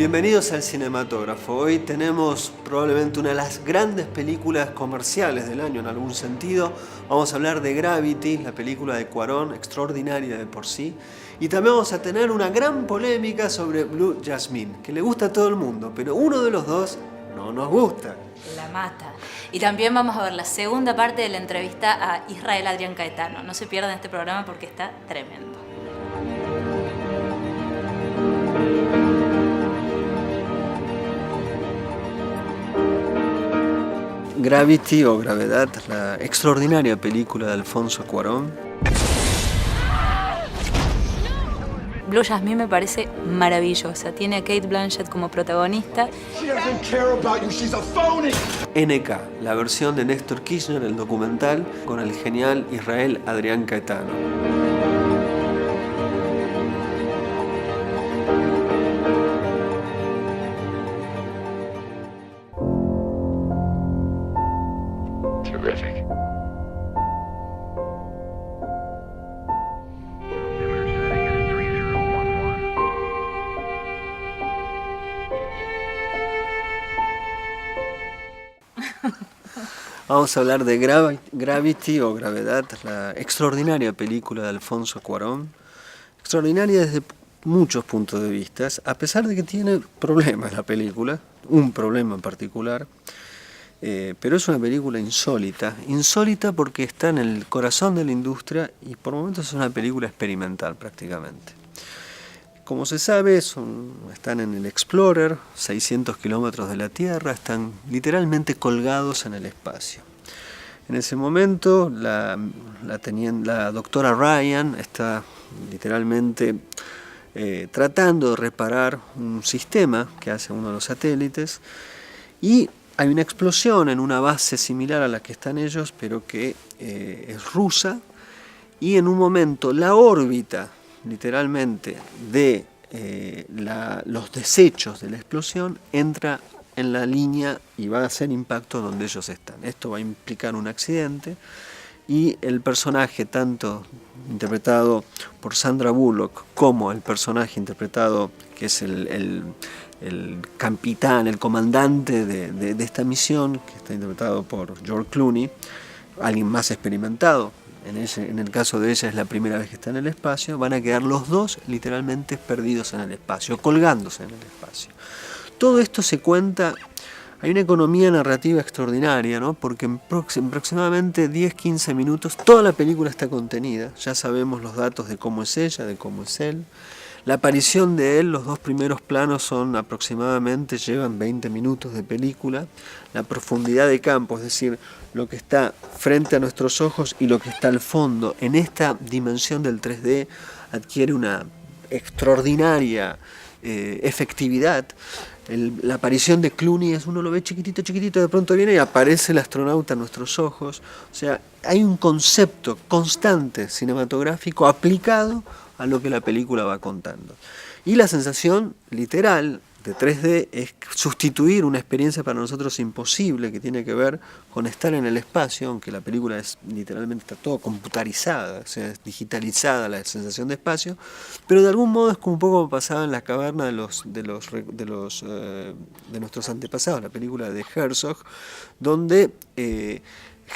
Bienvenidos al Cinematógrafo. Hoy tenemos probablemente una de las grandes películas comerciales del año en algún sentido. Vamos a hablar de Gravity, la película de Cuarón, extraordinaria de por sí. Y también vamos a tener una gran polémica sobre Blue Jasmine, que le gusta a todo el mundo, pero uno de los dos no nos gusta. La mata. Y también vamos a ver la segunda parte de la entrevista a Israel Adrián Caetano. No se pierdan este programa porque está tremendo. Gravity o Gravedad, la extraordinaria película de Alfonso Cuarón. Blue Jasmine me parece maravillosa. Tiene a Kate Blanchett como protagonista. NK, la versión de Néstor Kirchner, el documental, con el genial Israel Adrián Caetano. Terrific. Vamos a hablar de Gravity o Gravedad, la extraordinaria película de Alfonso Cuarón. Extraordinaria desde muchos puntos de vista, a pesar de que tiene problemas la película, un problema en particular. Pero es una película insólita porque está en el corazón de la industria y por momentos es una película experimental prácticamente. Como se sabe, están en el Explorer, 600 kilómetros de la Tierra, están literalmente colgados en el espacio. En ese momento la doctora Ryan está literalmente tratando de reparar un sistema que hace uno de los satélites y hay una explosión en una base similar a la que están ellos, pero que es rusa, y en un momento la órbita, literalmente, de los desechos de la explosión entra en la línea y va a hacer impacto donde ellos están. Esto va a implicar un accidente y el personaje, tanto interpretado por Sandra Bullock como el personaje interpretado, que es el capitán, el comandante de esta misión, que está interpretado por George Clooney, alguien más experimentado. En el caso de ella es la primera vez que está en el espacio, van a quedar los dos literalmente perdidos en el espacio, colgándose en el espacio. Todo esto se cuenta, hay una economía narrativa extraordinaria, ¿no? Porque en aproximadamente 10-15 minutos toda la película está contenida, ya sabemos los datos de cómo es ella, de cómo es él. La aparición de él, los dos primeros planos son aproximadamente, llevan 20 minutos de película. La profundidad de campo, es decir, lo que está frente a nuestros ojos y lo que está al fondo, en esta dimensión del 3D, adquiere una extraordinaria efectividad. La aparición de Clooney es, uno lo ve chiquitito, de pronto viene y aparece el astronauta a nuestros ojos. O sea, hay un concepto constante cinematográfico aplicado a lo que la película va contando. Y la sensación literal de 3D es sustituir una experiencia para nosotros imposible que tiene que ver con estar en el espacio, aunque la película es literalmente está todo computarizada, o sea, es digitalizada la sensación de espacio, pero de algún modo es como un poco como pasaba en la caverna de nuestros antepasados, la película de Herzog, donde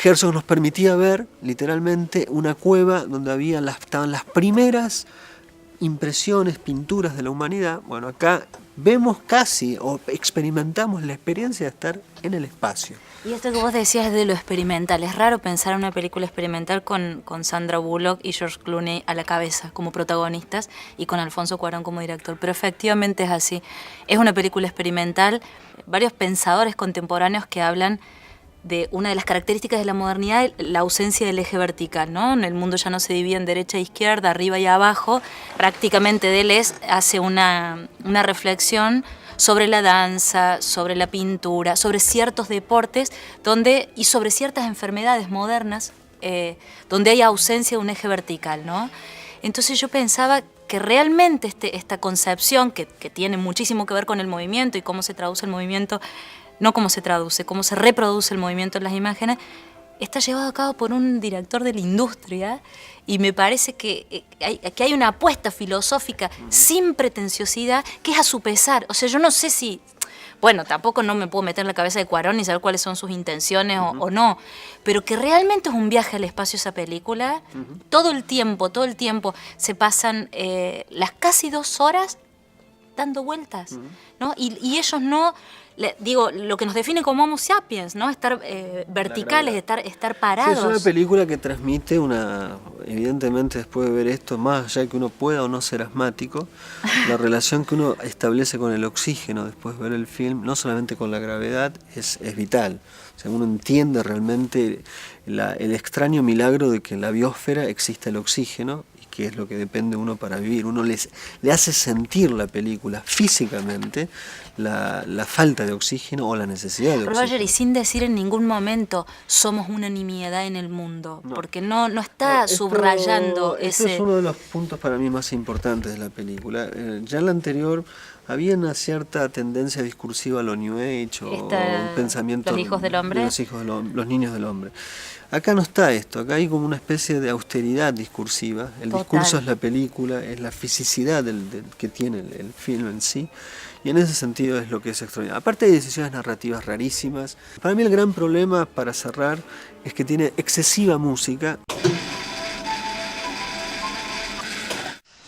Herzog nos permitía ver literalmente una cueva donde estaban las primeras impresiones, pinturas de la humanidad. Bueno, acá vemos casi o experimentamos la experiencia de estar en el espacio. Y esto que vos decías de lo experimental, es raro pensar en una película experimental con Sandra Bullock y George Clooney a la cabeza como protagonistas y con Alfonso Cuarón como director, pero efectivamente es así. Es una película experimental, varios pensadores contemporáneos que hablan de una de las características de la modernidad, la ausencia del eje vertical, ¿no? En el mundo ya no se divide en derecha e izquierda, arriba y abajo. Prácticamente Deleuze hace una reflexión sobre la danza, sobre la pintura, sobre ciertos deportes y sobre ciertas enfermedades modernas donde hay ausencia de un eje vertical, ¿no? Entonces yo pensaba que realmente esta concepción que tiene muchísimo que ver con el movimiento y cómo se traduce el movimiento, no cómo se traduce, cómo se reproduce el movimiento en las imágenes, está llevado a cabo por un director de la industria y me parece que hay una apuesta filosófica sin pretenciosidad que es a su pesar. O sea, yo no sé si... Bueno, tampoco no me puedo meter en la cabeza de Cuarón y saber cuáles son sus intenciones o no, pero que realmente es un viaje al espacio esa película. Todo el tiempo se pasan las casi 2 horas dando vueltas, ¿no? Y ellos no, digo, lo que nos define como Homo sapiens, ¿no? Estar verticales, estar parados. Sí, es una película que transmite evidentemente después de ver esto, más allá de que uno pueda o no ser asmático, la relación que uno establece con el oxígeno después de ver el film, no solamente con la gravedad, es vital. O sea, uno entiende realmente el extraño milagro de que en la biosfera existe el oxígeno, que es lo que depende uno para vivir. Uno le hace sentir la película físicamente la falta de oxígeno o la necesidad de oxígeno. Roger, y sin decir en ningún momento somos una nimiedad en el mundo, porque no está subrayando ese... Esto es uno de los puntos para mí más importantes de la película. Ya en la anterior había una cierta tendencia discursiva a lo New Age o un pensamiento... ¿Los hijos del hombre? Los niños del hombre. Acá no está esto, acá hay como una especie de austeridad discursiva. El discurso es la película, es la fisicidad que tiene el film en sí, y en ese sentido es lo que es extraordinario. Aparte hay decisiones narrativas rarísimas. Para mí el gran problema, para cerrar, es que tiene excesiva música.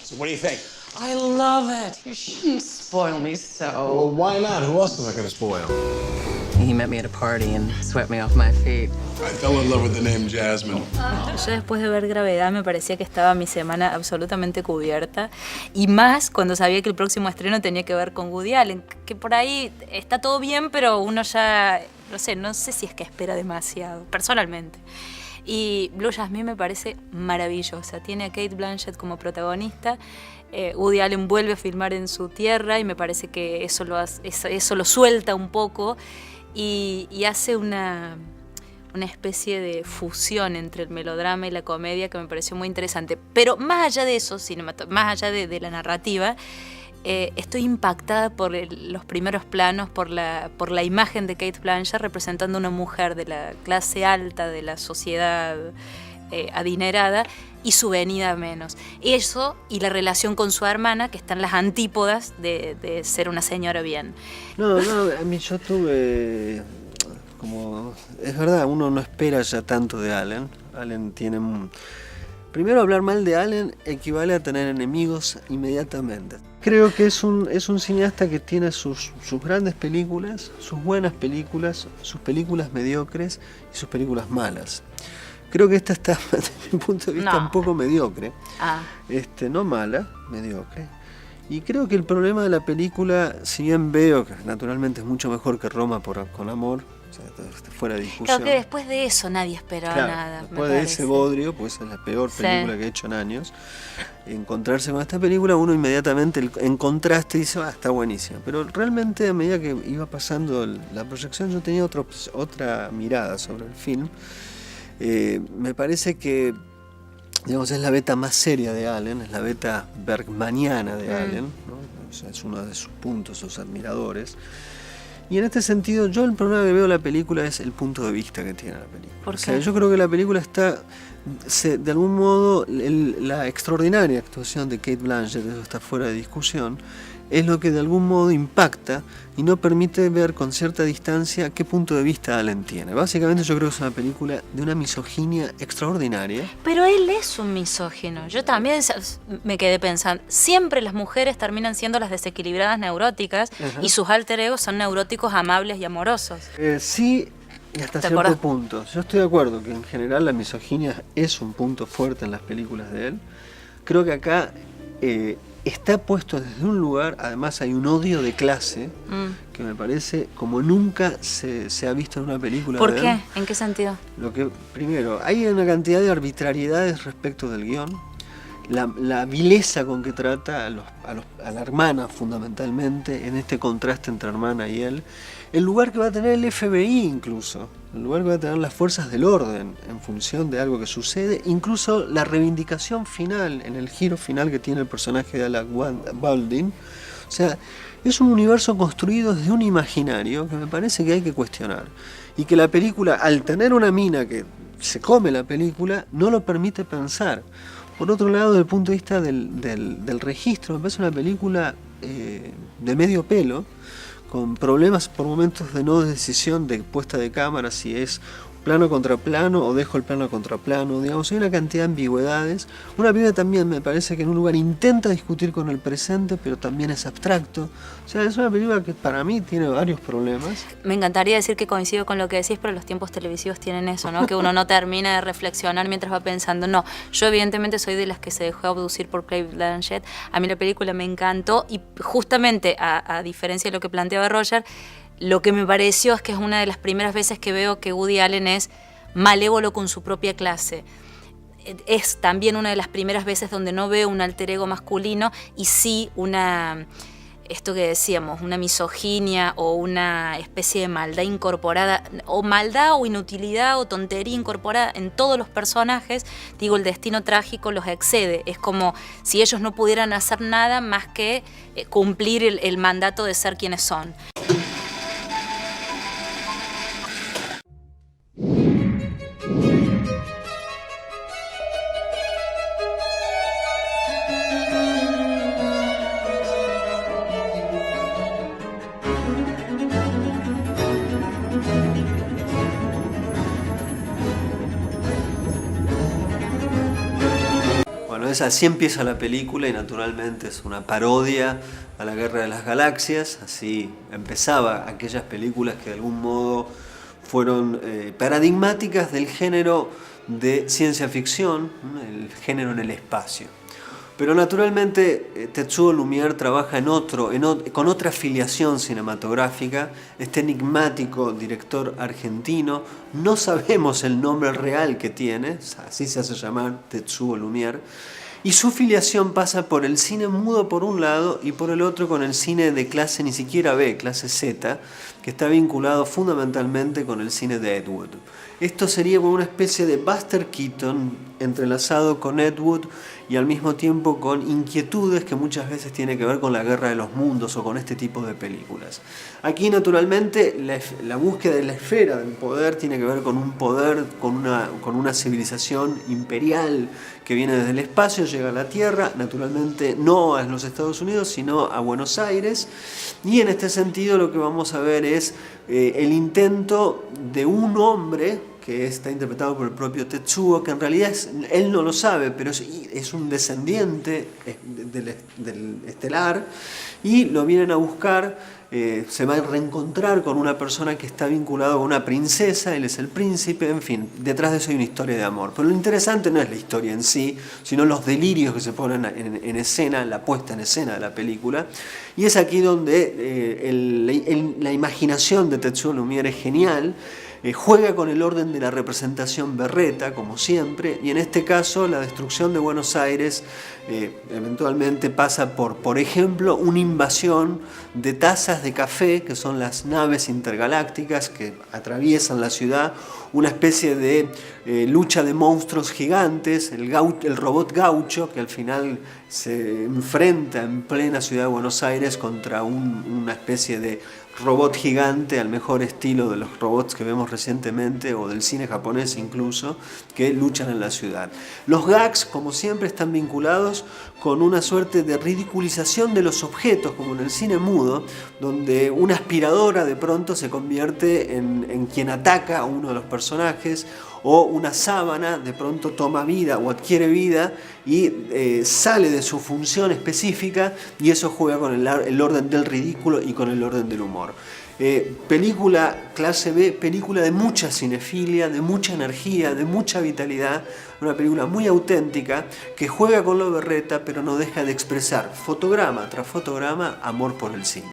So what do you think? I love it. You shouldn't spoil me so. Well, why not? Who else was I gonna spoil? He met me at a party and swept me off my feet. I fell in love with the name Jasmine. Yo después de ver Gravedad me parecía que estaba mi semana absolutamente cubierta, y más cuando sabía que el próximo estreno tenía que ver con Woody Allen, que por ahí está todo bien, pero uno ya, no sé si es que espera demasiado, personalmente. Y Blue Jasmine me parece maravillosa, tiene a Cate Blanchett como protagonista. Woody Allen vuelve a filmar en su tierra y me parece que eso lo suelta un poco y hace una especie de fusión entre el melodrama y la comedia que me pareció muy interesante. Pero más allá de eso, más allá de la narrativa, estoy impactada por los primeros planos, por la imagen de Cate Blanchett representando a una mujer de la clase alta de la sociedad adinerada y su venida a menos. Eso y la relación con su hermana, que están las antípodas de ser una señora bien. No, a mí yo tuve... es verdad, uno no espera ya tanto de Allen. Allen tiene... Primero, hablar mal de Allen equivale a tener enemigos inmediatamente. Creo que es un cineasta que tiene sus grandes películas, sus buenas películas, sus películas mediocres y sus películas malas. Creo que esta está, desde mi punto de vista, un poco mediocre. No mala, mediocre. Y creo que el problema de la película, si bien veo que naturalmente es mucho mejor que Roma con amor, o sea, fuera de discusión. Creo que después de eso nadie esperaba nada. Después de ese bodrio, pues es la peor película que he hecho en años. Encontrarse con esta película, uno inmediatamente en contraste dice, está buenísima. Pero realmente a medida que iba pasando la proyección, yo tenía otra mirada sobre el film. Me parece que, digamos, es la beta más seria de Allen, es la beta bergmaniana de Allen, ¿no? O sea, es uno de sus puntos, sus admiradores. Y en este sentido, yo el problema que veo de la película es el punto de vista que tiene la película. ¿Por qué? O sea, yo creo que la película está, de algún modo, la extraordinaria actuación de Cate Blanchett, eso está fuera de discusión, es lo que de algún modo impacta y no permite ver con cierta distancia qué punto de vista Allen tiene. Básicamente yo creo que es una película de una misoginia extraordinaria. Pero él es un misógino. Yo también me quedé pensando, siempre las mujeres terminan siendo las desequilibradas neuróticas y sus alter egos son neuróticos amables y amorosos. Sí, y hasta cierto punto. Yo estoy de acuerdo que en general la misoginia es un punto fuerte en las películas de él. Creo que acá... está puesto desde un lugar, además hay un odio de clase que me parece como nunca se ha visto en una película. ¿Por qué? ¿En qué sentido? Primero, hay una cantidad de arbitrariedades respecto del guión, la vileza con que trata a la hermana fundamentalmente, en este contraste entre hermana y él, el lugar que va a tener el FBI incluso, el lugar que va a tener las fuerzas del orden en función de algo que sucede, incluso la reivindicación final, en el giro final que tiene el personaje de Alec Baldwin. O sea, es un universo construido desde un imaginario que me parece que hay que cuestionar. Y que la película, al tener una mina que se come la película, no lo permite pensar. Por otro lado, desde el punto de vista del registro, me parece una película de medio pelo, con problemas por momentos de no decisión de puesta de cámara, si es plano contra plano o dejo el plano contra plano, digamos, hay una cantidad de ambigüedades. Una película también me parece que en un lugar intenta discutir con el presente, pero también es abstracto. O sea, es una película que para mí tiene varios problemas. Me encantaría decir que coincido con lo que decís, pero los tiempos televisivos tienen eso, ¿no? Que uno no termina de reflexionar mientras va pensando. No, yo evidentemente soy de las que se dejó abducir por Cate Blanchett. A mí la película me encantó y justamente, a diferencia de lo que planteaba Roger, lo que me pareció es que es una de las primeras veces que veo que Woody Allen es malévolo con su propia clase. Es también una de las primeras veces donde no veo un alter ego masculino y sí esto que decíamos, una misoginia o una especie de maldad incorporada, o maldad o inutilidad o tontería incorporada en todos los personajes. Digo, el destino trágico los excede. Es como si ellos no pudieran hacer nada más que cumplir el mandato de ser quienes son. Bueno, así empieza la película y naturalmente es una parodia a la Guerra de las Galaxias. Así empezaba aquellas películas que de algún modo fueron paradigmáticas del género de ciencia ficción, el género en el espacio. Pero naturalmente Tetsuo Lumière trabaja con otra filiación cinematográfica, este enigmático director argentino. No sabemos el nombre real que tiene, así se hace llamar Tetsuo Lumière. Y su filiación pasa por el cine mudo por un lado y por el otro con el cine de clase ni siquiera B, clase Z, que está vinculado fundamentalmente con el cine de Ed Wood. Esto sería como una especie de Buster Keaton entrelazado con Ed Wood y al mismo tiempo con inquietudes que muchas veces tienen que ver con la Guerra de los Mundos o con este tipo de películas. Aquí naturalmente la búsqueda de la esfera del poder tiene que ver con un poder, con una civilización imperial que viene desde el espacio, llega a la Tierra, naturalmente no a los Estados Unidos, sino a Buenos Aires. Y en este sentido lo que vamos a ver es el intento de un hombre que está interpretado por el propio Tetsuo, que en realidad él no lo sabe, pero es un descendiente del estelar, y lo vienen a buscar. Se va a reencontrar con una persona que está vinculada con una princesa, él es el príncipe, en fin, detrás de eso hay una historia de amor. Pero lo interesante no es la historia en sí, sino los delirios que se ponen en escena, la puesta en escena de la película. Y es aquí donde la imaginación de Tetsuo Lumière es genial. Juega con el orden de la representación berreta, como siempre, y en este caso la destrucción de Buenos Aires eventualmente pasa por ejemplo, una invasión de tazas de café, que son las naves intergalácticas que atraviesan la ciudad, una especie de lucha de monstruos gigantes, el robot gaucho, que al final se enfrenta en plena ciudad de Buenos Aires contra una especie de robot gigante al mejor estilo de los robots que vemos recientemente o del cine japonés incluso, que luchan en la ciudad. Los gags, como siempre, están vinculados con una suerte de ridiculización de los objetos, como en el cine mudo, donde una aspiradora de pronto se convierte en quien ataca a uno de los personajes, o una sábana de pronto toma vida o adquiere vida y sale de su función específica, y eso juega con el orden del ridículo y con el orden del humor. Película clase B, película de mucha cinefilia, de mucha energía, de mucha vitalidad, una película muy auténtica que juega con lo berreta pero no deja de expresar fotograma tras fotograma amor por el cine.